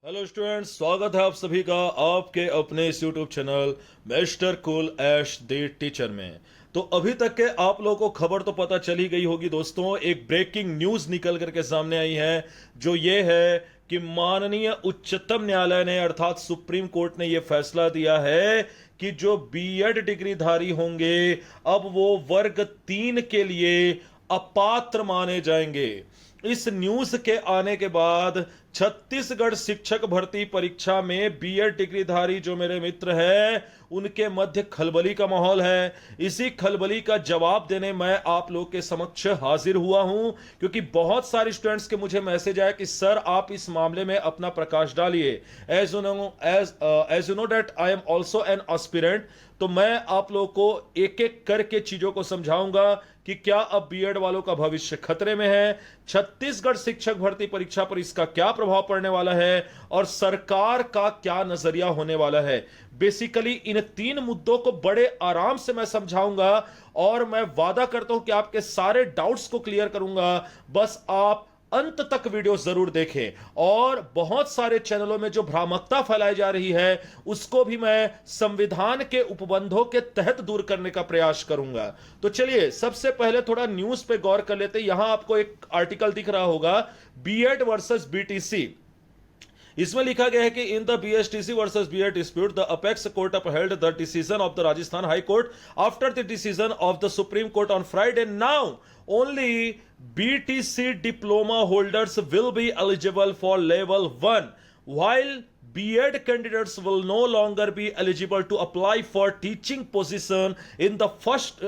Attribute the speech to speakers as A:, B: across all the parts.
A: Hello students, स्वागत है आप सभी का आपके अपने इस YouTube channel Mister Cool Ash the teacher में। तो अभी तक के आप लोगों को खबर तो पता चली गई होगी दोस्तों। एक ब्रेकिंग न्यूज निकल करके सामने आई है, जो ये है कि माननीय उच्चतम न्यायालय ने अर्थात सुप्रीम कोर्ट ने यह फैसला दिया है कि जो बीएड डिग्रीधारी होंगे अब वो वर्ग 3 के लिए अपात्र माने जाएंगे। इस न्यूज के आने के बाद छत्तीसगढ़ शिक्षक भर्ती परीक्षा में बीएड डिग्रीधारी जो मेरे मित्र हैं उनके मध्य खलबली का माहौल है। इसी खलबली का जवाब देने मैं आप लोग के समक्ष हाजिर हुआ हूं, क्योंकि बहुत सारे स्टूडेंट्स के मुझे मैसेज आया कि सर आप इस मामले में अपना प्रकाश डालिए। As you know that I am also an aspirant. तो मैं आप लोगों को एक एक करके चीजों को समझाऊंगा कि क्या अब बीएड वालों का भविष्य खतरे में है, छत्तीसगढ़ शिक्षक भर्ती परीक्षा पर इसका क्या प्रभाव पड़ने वाला है और सरकार का क्या नजरिया होने वाला है। बेसिकली इन 3 मुद्दों को बड़े आराम से मैं समझाऊंगा और मैं वादा करता हूं कि आपके सारे डाउट्स को क्लियर करूंगा। बस आप अंत तक वीडियो जरूर देखें और बहुत सारे चैनलों में जो भ्रामकता फैलाई जा रही है उसको भी मैं संविधान के उपबंधों के तहत दूर करने का प्रयास करूंगा। तो चलिए सबसे पहले थोड़ा न्यूज पे गौर कर लेते हैं। यहां आपको एक आर्टिकल दिख रहा होगा, बीएड वर्सेस बीटीसी। इसमें लिखा गया है कि in the BSTC versus BEd dispute the apex court upheld the decision of the Rajasthan high court after the decision of the supreme court on Friday. Now only BTC diploma holders will be eligible for level 1, while BEd candidates will no longer be eligible to apply for teaching position in the first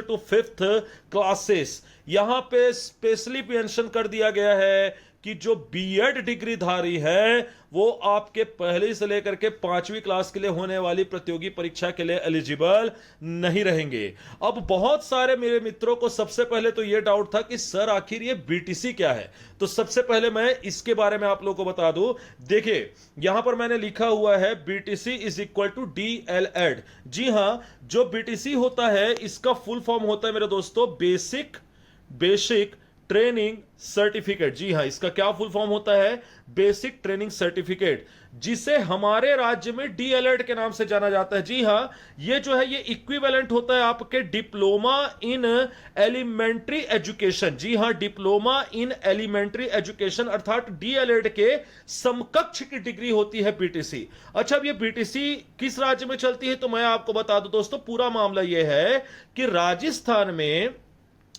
A: to 5th classes। यहां पे specially mention कर दिया गया है कि जो BEd डिग्रीधारी है वो आपके पहली से लेकर के 5वीं क्लास के लिए होने वाली प्रतियोगी परीक्षा के लिए एलिजिबल नहीं रहेंगे। अब बहुत सारे मेरे मित्रों को सबसे पहले तो यह डाउट था कि सर आखिर ये बीटीसी क्या है। तो सबसे पहले मैं इसके बारे में आप लोगों को बता दूं। देखिए यहां पर मैंने लिखा हुआ है BTC is equal to DElEd. जी हां, जो बीटीसी होता है इसका फुल फॉर्म होता है मेरे दोस्तों बेसिक ट्रेनिंग सर्टिफिकेट। जी हां, इसका क्या फुल फॉर्म होता है? बेसिक ट्रेनिंग सर्टिफिकेट, जिसे हमारे राज्य में डीएलएड के नाम से जाना जाता है। जी हां, ये जो है ये इक्विवेलेंट होता है आपके डिप्लोमा इन एलिमेंट्री एजुकेशन। जी हां, डिप्लोमा इन एलिमेंट्री एजुकेशन अर्थात डीएलएड के समकक्ष की डिग्री होती है बीटीसी। अच्छा, अब ये बीटीसी किस राज्य में चलती है तो मैं आपको बता दूं दोस्तों, पूरा मामला यह है कि राजस्थान में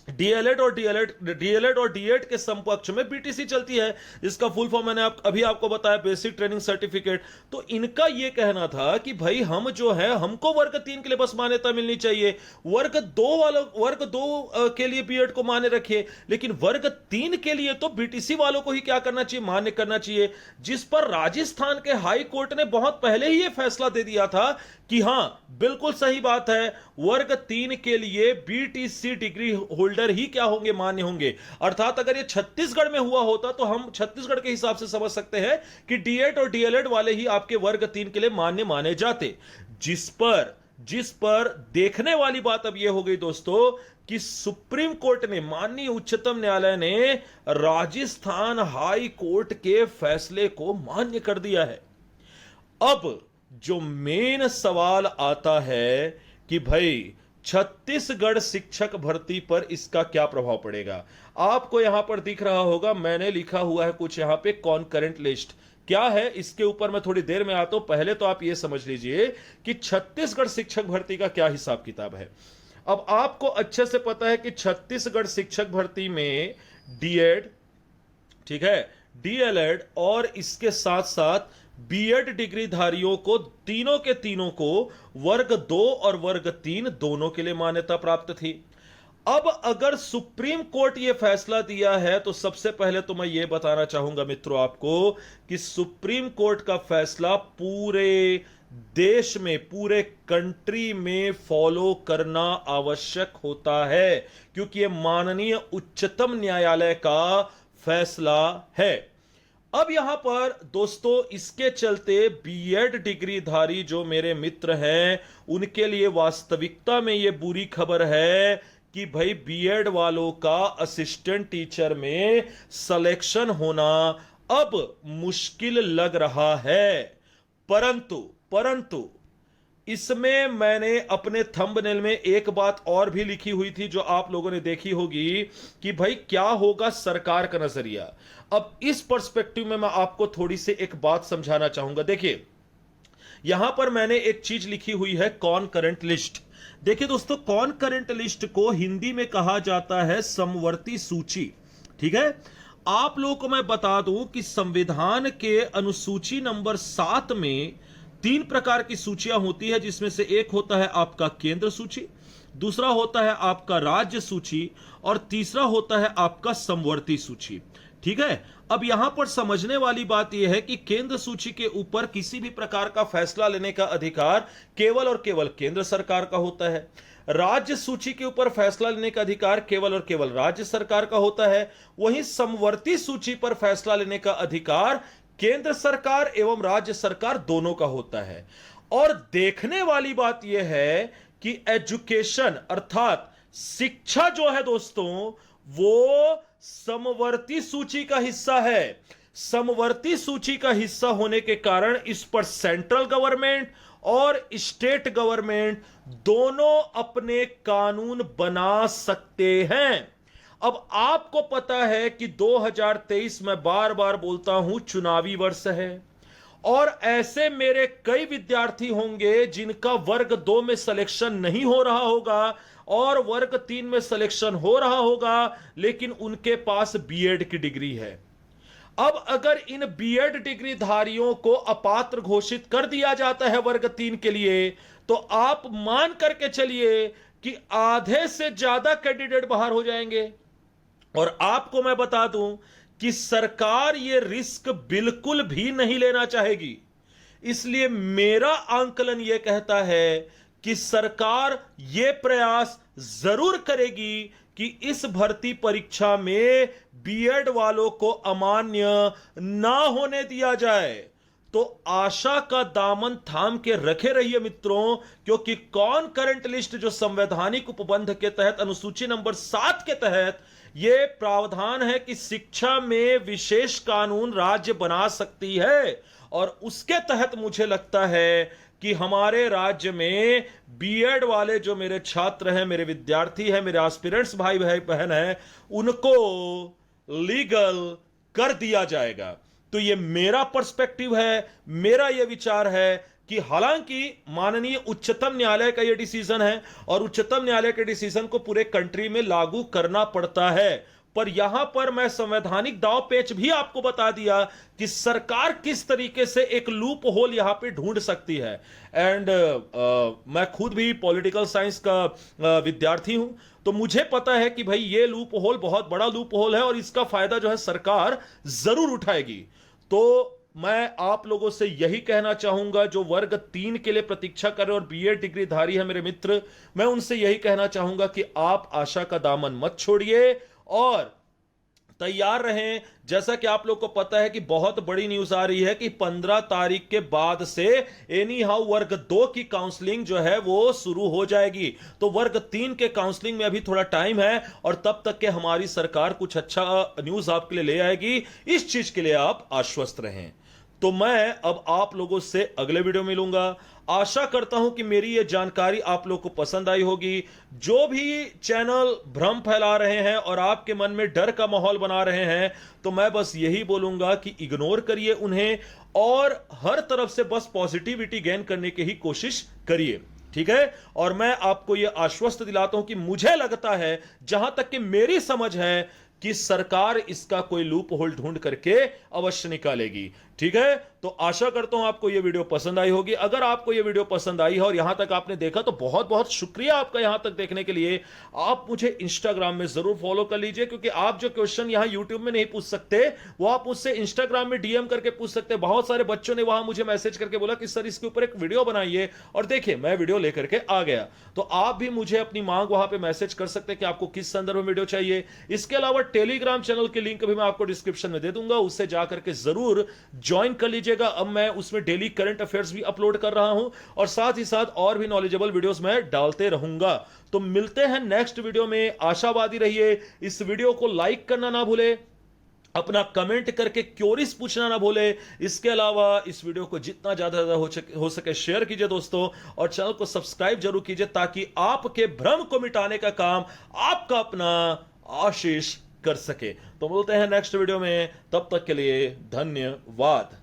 A: डीएलएड और डीएड के समकक्ष में बीटीसी चलती है। इसका फुल फॉर्म मैंने अभी आपको बताया, बेसिक ट्रेनिंग सर्टिफिकेट। तो इनका यह कहना था कि भाई हम जो है हमको वर्ग 3 के लिए बस मान्यता मिलनी चाहिए, वर्ग 2 के लिए बीएड को मान्य रखिए, लेकिन वर्ग 3 के लिए तो बीटीसी वालों को ही क्या करना चाहिए, मान्य करना चाहिए। जिस पर राजस्थान के हाई कोर्ट ने बहुत पहले ही यह फैसला दे दिया था कि हां बिल्कुल सही बात है, वर्ग 3 के लिए बीटीसी डिग्री होल्डर ही क्या होंगे, मान्य होंगे। अर्थात अगर ये छत्तीसगढ़ में हुआ होता तो हम छत्तीसगढ़ के हिसाब से समझ सकते हैं कि डीएड और डीएलएड वाले ही आपके वर्ग 3 के लिए मान्य माने जाते। जिस पर देखने वाली बात अब यह हो गई दोस्तों कि सुप्रीम कोर्ट ने, माननीय उच्चतम न्यायालय ने राजस्थान हाई कोर्ट के फैसले को मान्य कर दिया है। अब जो मेन सवाल आता है कि भाई छत्तीसगढ़ शिक्षक भर्ती पर इसका क्या प्रभाव पड़ेगा। आपको यहां पर दिख रहा होगा, मैंने लिखा हुआ है कुछ यहां पे कॉन्करेंट लिस्ट। क्या है इसके ऊपर मैं थोड़ी देर में आता हूं, पहले तो आप यह समझ लीजिए कि छत्तीसगढ़ शिक्षक भर्ती का क्या हिसाब किताब है। अब आपको अच्छे से पता है कि छत्तीसगढ़ शिक्षक भर्ती में डीएड, ठीक है, डीएलएड और इसके साथ साथ बीएड डिग्रीधारियों को, तीनों के तीनों को वर्ग 2 और वर्ग 3 दोनों के लिए मान्यता प्राप्त थी। अब अगर सुप्रीम कोर्ट यह फैसला दिया है तो सबसे पहले तो मैं यह बताना चाहूंगा मित्रों आपको कि सुप्रीम कोर्ट का फैसला पूरे देश में, पूरे कंट्री में फॉलो करना आवश्यक होता है, क्योंकि यह माननीय उच्चतम न्यायालय का फैसला है। अब यहां पर दोस्तों इसके चलते बीएड डिग्रीधारी जो मेरे मित्र हैं उनके लिए वास्तविकता में यह बुरी खबर है कि भाई बीएड वालों का असिस्टेंट टीचर में सिलेक्शन होना अब मुश्किल लग रहा है। परंतु इसमें मैंने अपने थंबनेल में एक बात और भी लिखी हुई थी जो आप लोगों ने देखी होगी कि भाई क्या होगा सरकार का नजरिया। अब इस पर्सपेक्टिव में मैं आपको थोड़ी सी एक बात समझाना चाहूंगा। देखिए, यहां पर मैंने एक चीज लिखी हुई है, कॉनकरेंट लिस्ट। देखिए दोस्तों, कॉनकरेंट लिस्ट को हिंदी में कहा जाता है समवर्ती सूची। ठीक है, आप लोगों को मैं बता दूं कि संविधान के अनुसूची नंबर 7 में 3 प्रकार की सूचियां होती है, जिसमें से एक होता है आपका केंद्र सूची, दूसरा होता है आपका राज्य सूची, और तीसरा होता है आपका समवर्ती सूची। ठीक है, अब यहां पर समझने वाली बात यह है कि केंद्र सूची के ऊपर किसी भी प्रकार का फैसला लेने का अधिकार केवल और केवल केंद्र सरकार का होता है। राज्य सूची के ऊपर फैसला लेने का अधिकार केवल और केवल राज्य सरकार का होता है। वहीं समवर्ती सूची पर फैसला लेने का अधिकार केंद्र सरकार एवं राज्य सरकार दोनों का होता है। और देखने वाली बात यह है कि एजुकेशन अर्थात शिक्षा जो है दोस्तों, वो समवर्ती सूची का हिस्सा है। समवर्ती सूची का हिस्सा होने के कारण इस पर सेंट्रल गवर्नमेंट और स्टेट गवर्नमेंट दोनों अपने कानून बना सकते हैं। अब आपको पता है कि 2023 में बार बार बोलता हूं चुनावी वर्ष है, और ऐसे मेरे कई विद्यार्थी होंगे जिनका वर्ग 2 में सिलेक्शन नहीं हो रहा होगा और वर्ग 3 में सिलेक्शन हो रहा होगा, लेकिन उनके पास बीएड की डिग्री है। अब अगर इन बीएड डिग्री धारियों को अपात्र घोषित कर दिया जाता है वर्ग 3 के लिए, तो आप मान करके चलिए कि आधे से ज्यादा कैंडिडेट बाहर हो जाएंगे। और आपको मैं बता दूं कि सरकार यह रिस्क बिल्कुल भी नहीं लेना चाहेगी। इसलिए मेरा आंकलन यह कहता है कि सरकार यह प्रयास जरूर करेगी कि इस भर्ती परीक्षा में बीएड वालों को अमान्य ना होने दिया जाए। तो आशा का दामन थाम के रखे रहिए मित्रों, क्योंकि कॉनकरेंट लिस्ट जो संवैधानिक उपबंध के तहत अनुसूची नंबर 7 के तहत यह प्रावधान है कि शिक्षा में विशेष कानून राज्य बना सकती है, और उसके तहत मुझे लगता है कि हमारे राज्य में बीएड वाले जो मेरे छात्र हैं, मेरे विद्यार्थी हैं, मेरे एस्पिरेंट्स भाई बहन हैं, उनको लीगल कर दिया जाएगा। तो ये मेरा पर्सपेक्टिव है, मेरा ये विचार है कि हालांकि माननीय उच्चतम न्यायालय का ये डिसीजन है और उच्चतम न्यायालय के डिसीजन को पूरे कंट्री में लागू करना पड़ता है, पर यहां पर मैं संवैधानिक दाव पेच भी आपको बता दिया कि सरकार किस तरीके से एक लूप होल यहां पे ढूंढ सकती है। एंड मैं खुद भी पॉलिटिकल साइंस का विद्यार्थी हूं, तो मुझे पता है कि भाई ये लूप होल बहुत बड़ा लूप होल है और इसका फायदा जो है सरकार जरूर उठाएगी। तो मैं आप लोगों से यही कहना चाहूंगा जो वर्ग 3 के लिए प्रतीक्षा कर रहे और बीएड डिग्री धारी है मेरे मित्र, मैं उनसे यही कहना चाहूंगा कि आप आशा का दामन मत छोड़िए और तैयार रहें। जैसा कि आप लोग को पता है कि बहुत बड़ी न्यूज आ रही है कि 15 तारीख के बाद से एनी हाउ वर्ग 2 की काउंसलिंग जो है वो शुरू हो जाएगी। तो वर्ग 3 के काउंसलिंग में अभी थोड़ा टाइम है और तब तक के हमारी सरकार कुछ अच्छा न्यूज आपके लिए ले आएगी। इस चीज के लिए आप आश्वस्त रहें। तो मैं अब आप लोगों से अगले वीडियो में मिलूंगा। आशा करता हूं कि मेरी यह जानकारी आप लोग को पसंद आई होगी। जो भी चैनल भ्रम फैला रहे हैं और आपके मन में डर का माहौल बना रहे हैं, तो मैं बस यही बोलूंगा कि इग्नोर करिए उन्हें और हर तरफ से बस पॉजिटिविटी गेन करने की ही कोशिश करिए, ठीक है। और मैं आपको यह आश्वस्त दिलाता हूं कि मुझे लगता है, जहां तक कि मेरी समझ है, कि सरकार इसका कोई लूप होल ढूंढ करके अवश्य निकालेगी, ठीक है। तो आशा करता हूं आपको यह वीडियो पसंद आई होगी। अगर आपको यह वीडियो पसंद आई है और यहां तक आपने देखा तो बहुत बहुत शुक्रिया आपका यहां तक देखने के लिए। आप मुझे इंस्टाग्राम में जरूर फॉलो कर लीजिए, क्योंकि आप जो क्वेश्चन यहां यूट्यूब में नहीं पूछ सकते वो आप मुझसे इंस्टाग्राम में डीएम करके पूछ सकते हैं। बहुत सारे बच्चों ने वहां मुझे मैसेज करके बोला कि सर इसके ऊपर एक वीडियो बनाइए, और देखिए मैं वीडियो लेकर के आ गया। तो आप भी मुझे अपनी मांग वहां पर मैसेज कर सकते हैं कि आपको किस संदर्भ में वीडियो चाहिए। इसके अलावा टेलीग्राम चैनल की लिंक भी मैं आपको डिस्क्रिप्शन में दे दूंगा, उससे जाकर के जरूर ज्वाइन कर लीजिएगा। अब मैं उसमें डेली करंट अफेयर्स भी अपलोड कर रहा हूं और साथ ही साथ और भी नॉलेजेबल वीडियोस मैं डालते रहूंगा। तो मिलते हैं नेक्स्ट वीडियो में। आशावादी रहिए। इस वीडियो को लाइक करना ना भूले, अपना कमेंट करके क्योरीज पूछना ना भूले। इसके अलावा इस वीडियो को जितना ज्यादा हो सके शेयर कीजिए दोस्तों, और चैनल को सब्सक्राइब जरूर कीजिए ताकि आपके भ्रम को मिटाने का काम आपका अपना आशीष कर सके। तो मिलते हैं नेक्स्ट वीडियो में, तब तक के लिए धन्यवाद।